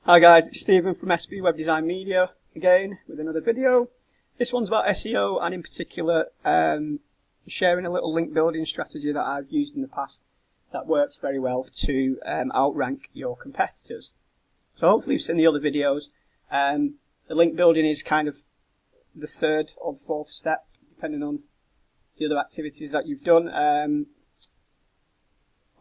Hi guys, it's Stephen from SB Web Design Media again with another video. This one's about SEO and in particular sharing a little link building strategy that I've used in the past that works very well to outrank your competitors. So hopefully you've seen the other videos. The link building is kind of the third or the fourth step depending on the other activities that you've done.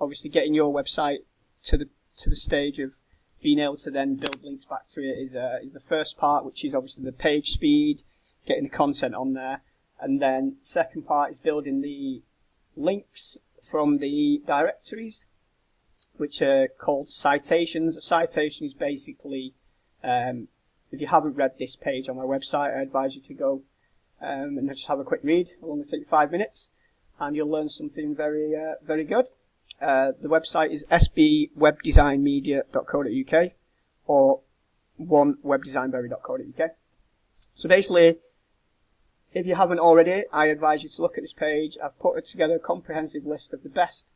Obviously getting your website to the stage of being able to then build links back to it is the first part, which is obviously the page speed, getting the content on there. And then second part is building the links from the directories, which are called citations. A citation is basically, if you haven't read this page on my website, I advise you to go and just have a quick read. It'll only take you 5 minutes, and you'll learn something very, very good. The website is sbwebdesignmedia.co.uk or onewebdesignberry.co.uk. So basically, if you haven't already, I advise you to look at this page. I've put together a comprehensive list of the best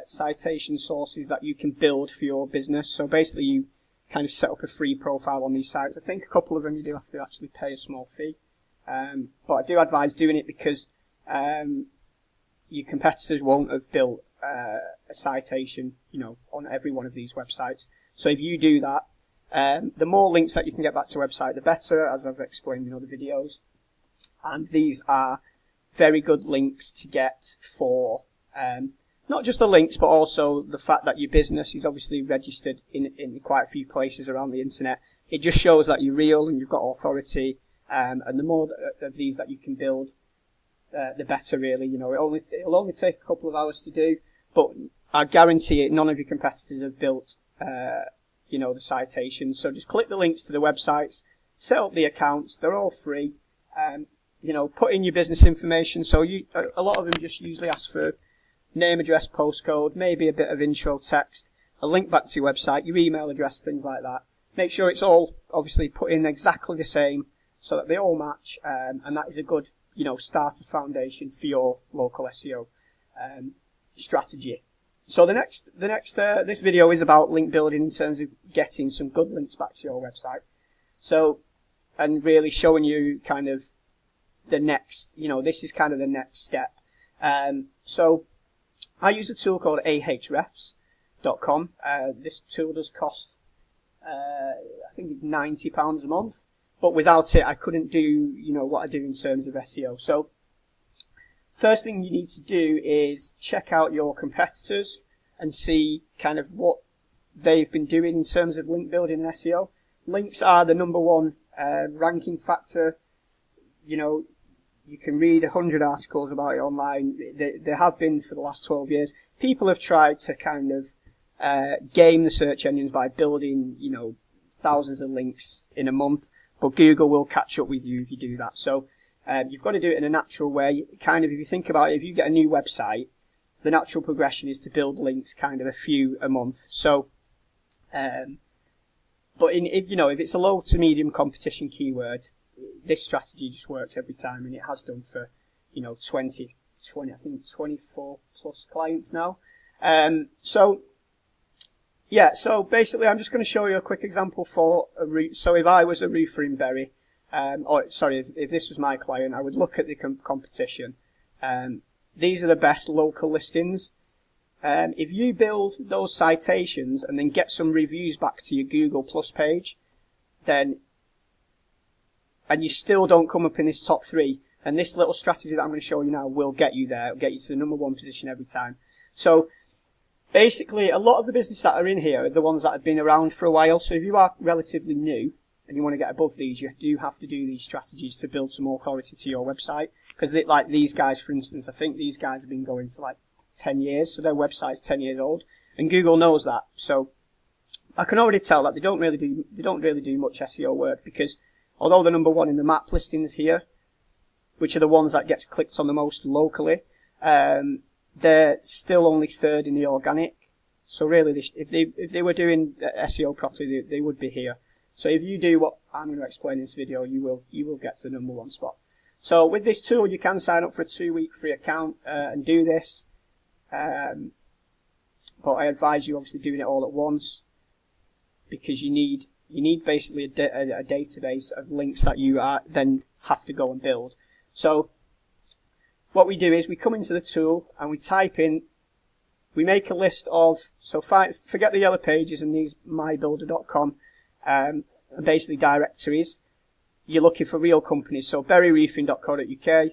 citation sources that you can build for your business. So basically, you kind of set up a free profile on these sites. I think a couple of them you do have to actually pay a small fee, but I do advise doing it because your competitors won't have built a citation, on every one of these websites. So if you do that, the more links that you can get back to a website, the better, as I've explained in other videos. And these are very good links to get for not just the links, but also the fact that your business is obviously registered in quite a few places around the internet. It just shows that you're real and you've got authority. And the more of these that you can build, the better, really. It'll only take a couple of hours to do, but I guarantee it, none of your competitors have built, the citations. So just click the links to the websites, set up the accounts. They're all free. Put in your business information. So a lot of them just usually ask for name, address, postcode, maybe a bit of intro text, a link back to your website, your email address, things like that. Make sure it's all obviously put in exactly the same so that they all match, and that is a good starter foundation for your local SEO strategy. So this video is about link building in terms of getting some good links back to your website. So, and really showing you kind of the next, this is kind of the next step. So I use a tool called ahrefs.com. This tool does cost, I think it's £90 a month. But without it, I couldn't do, what I do in terms of SEO. So, first thing you need to do is check out your competitors and see kind of what they've been doing in terms of link building and SEO. Links are the number one ranking factor. You can read 100 articles about it online. They have been for the last 12 years. People have tried to kind of game the search engines by building, thousands of links in a month. But Google will catch up with you if you do that. So you've got to do it in a natural way. Kind of, if you think about it, if you get a new website, the natural progression is to build links, kind of a few a month. So, but if it's a low to medium competition keyword, this strategy just works every time, and it has done for 20, I think 24 plus clients now. So basically I'm just going to show you a quick example for a roof. So if I was a roofer in Bury, if this was my client, I would look at the competition. These are the best local listings. If you build those citations and then get some reviews back to your Google Plus page, and you still don't come up in this top 3, and this little strategy that I'm going to show you now will get you there. It'll get you to the number 1 position every time. So basically, a lot of the businesses that are in here are the ones that have been around for a while. So if you are relatively new and you want to get above these, you do have to do these strategies to build some authority to your website. Because like these guys, for instance, I think these guys have been going for like 10 years. So their website's 10 years old. And Google knows that. So I can already tell that they don't really do much SEO work, because although they're number 1 in the map listings here, which are the ones that gets clicked on the most locally, they're still only 3rd in the organic. So really, if they were doing SEO properly, they would be here. So if you do what I'm going to explain in this video, you will get to the number 1 spot. So with this tool, you can sign up for a 2-week free account and do this. But I advise you obviously doing it all at once. because you need basically a database of links that you then have to go and build. So what we do is we come into the tool and we type in, we make a list of, so forget the yellow pages and these mybuilder.com, basically directories. You're looking for real companies, so berryroofing.co.uk,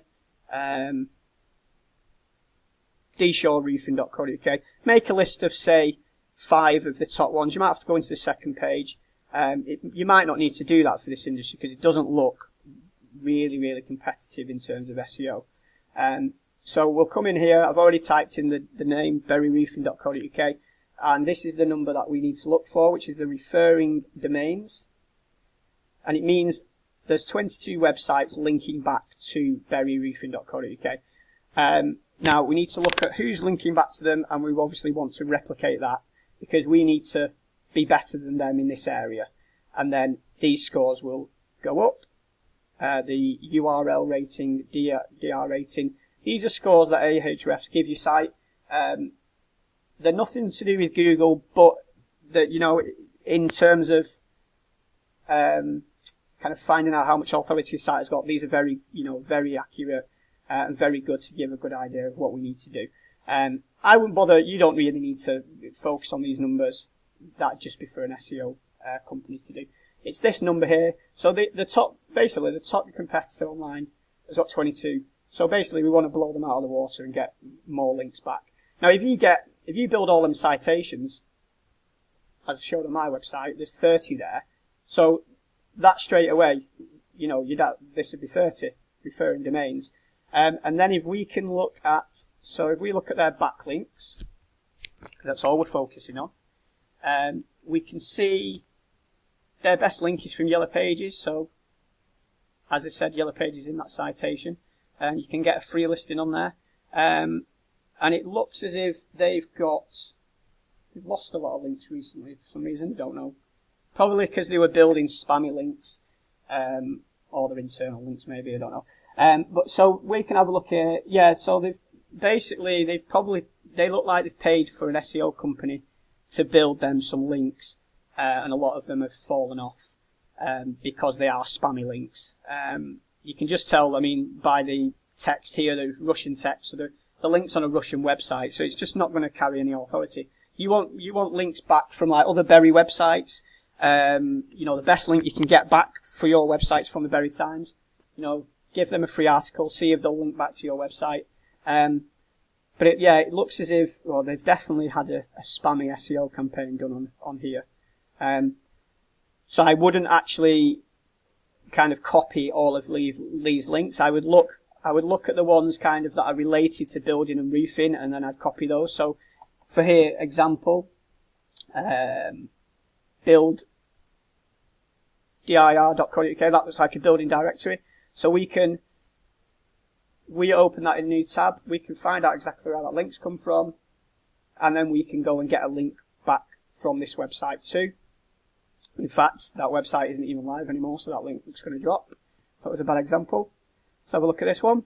dshoreroofing.co.uk. Make a list of, say, 5 of the top ones. You might have to go into the second page. You might not need to do that for this industry because it doesn't look really, really competitive in terms of SEO. So we'll come in here. I've already typed in the name, berryroofing.co.uk, and this is the number that we need to look for, which is the referring domains. And it means there's 22 websites linking back to berryroofing.co.uk. Now, we need to look at who's linking back to them, and we obviously want to replicate that because we need to be better than them in this area. And then these scores will go up. The URL rating, DR rating, these are scores that Ahrefs give your site. They're nothing to do with Google, but that, you know, in terms of kind of finding out how much authority a site has got, these are very, you know, very accurate and very good to give a good idea of what we need to do. I wouldn't bother. You don't really need to focus on these numbers. That'd just be for an SEO company to do. It's this number here. So the top competitor online has got 22. So basically, we want to blow them out of the water and get more links back. Now, if you build all them citations, as I showed on my website, there's 30 there. So that straight away, you know, this would be 30 referring domains. And then if we can look at, so if we look at their backlinks, because that's all we're focusing on, we can see their best link is from Yellow Pages. So, as I said, Yellow Pages in that citation. You can get a free listing on there. And it looks as if they've lost a lot of links recently for some reason, don't know. Probably because they were building spammy links, or their internal links maybe, I don't know. But so we can have a look here. Yeah, so they look like they've paid for an SEO company to build them some links, and a lot of them have fallen off, because they are spammy links. You can just tell, I mean, by the text here, the Russian text, so the link's on a Russian website, so it's just not going to carry any authority. You want links back from like other Berry websites. You know, the best link you can get back for your website's from the Berry Times. You know, give them a free article, see if they'll link back to your website. But it looks as if, well, they've definitely had a spammy SEO campaign done on here. So I wouldn't actually kind of copy all of these links. I would look at the ones kind of that are related to building and roofing, and then I'd copy those. So for here, example, build dir.co.uk, that looks like a building directory. So we open that in a new tab, we can find out exactly where that link's come from, and then we can go and get a link back from this website too. In fact, that website isn't even live anymore, so that link is going to drop. So that was a bad example. Let's have a look at this one.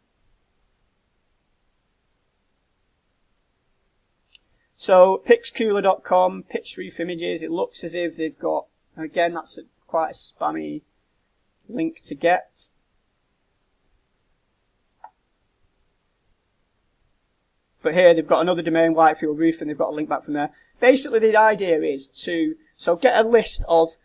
So pixcooler.com, pitch roof images, it looks as if they've got, again, that's quite a spammy link to get. But here they've got another domain, Whitefield Roof, and they've got a link back from there. Basically, the idea is to get a list of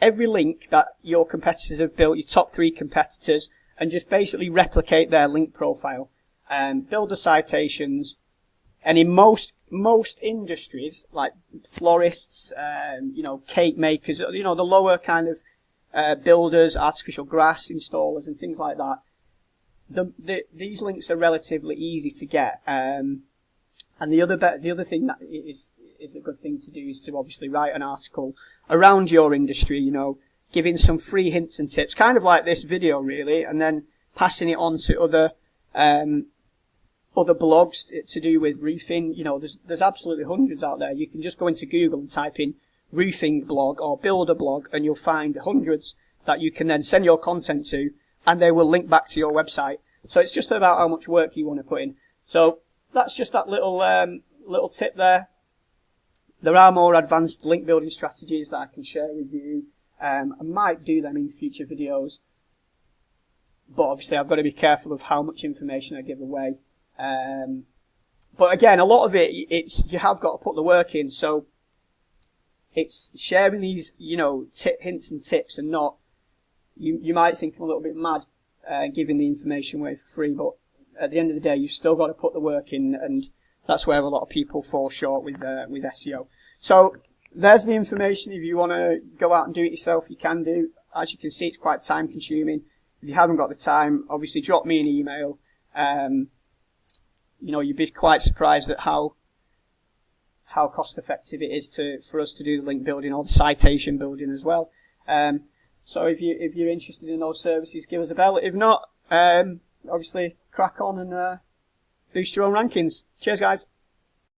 every link that your competitors have built, your top 3 competitors, and just basically replicate their link profile and build the citations. And in most industries, like florists, you know, cake makers, you know, the lower kind of builders, artificial grass installers, and things like that, these links are relatively easy to get. And the other thing that is a good thing to do is to obviously write an article around your industry, you know, giving some free hints and tips, kind of like this video really, and then passing it on to other blogs to do with roofing. You know, there's absolutely hundreds out there. You can just go into Google and type in roofing blog or builder blog, and you'll find hundreds that you can then send your content to, and they will link back to your website. So it's just about how much work you want to put in. So that's just that little tip there. There are more advanced link building strategies that I can share with you. I might do them in future videos, but obviously I've got to be careful of how much information I give away. But again, a lot of it's you have got to put the work in. So it's sharing these, hints and tips, and not, you might think I'm a little bit mad giving the information away for free, but at the end of the day, you've still got to put the work in, and that's where a lot of people fall short with SEO. So there's the information. If you want to go out and do it yourself, you can do. As you can see, it's quite time consuming. If you haven't got the time, obviously drop me an email. You'd be quite surprised at how cost effective it is for us to do the link building or the citation building as well. So if you're interested in those services, give us a bell. If not, obviously crack on and boost your own rankings. Cheers, guys.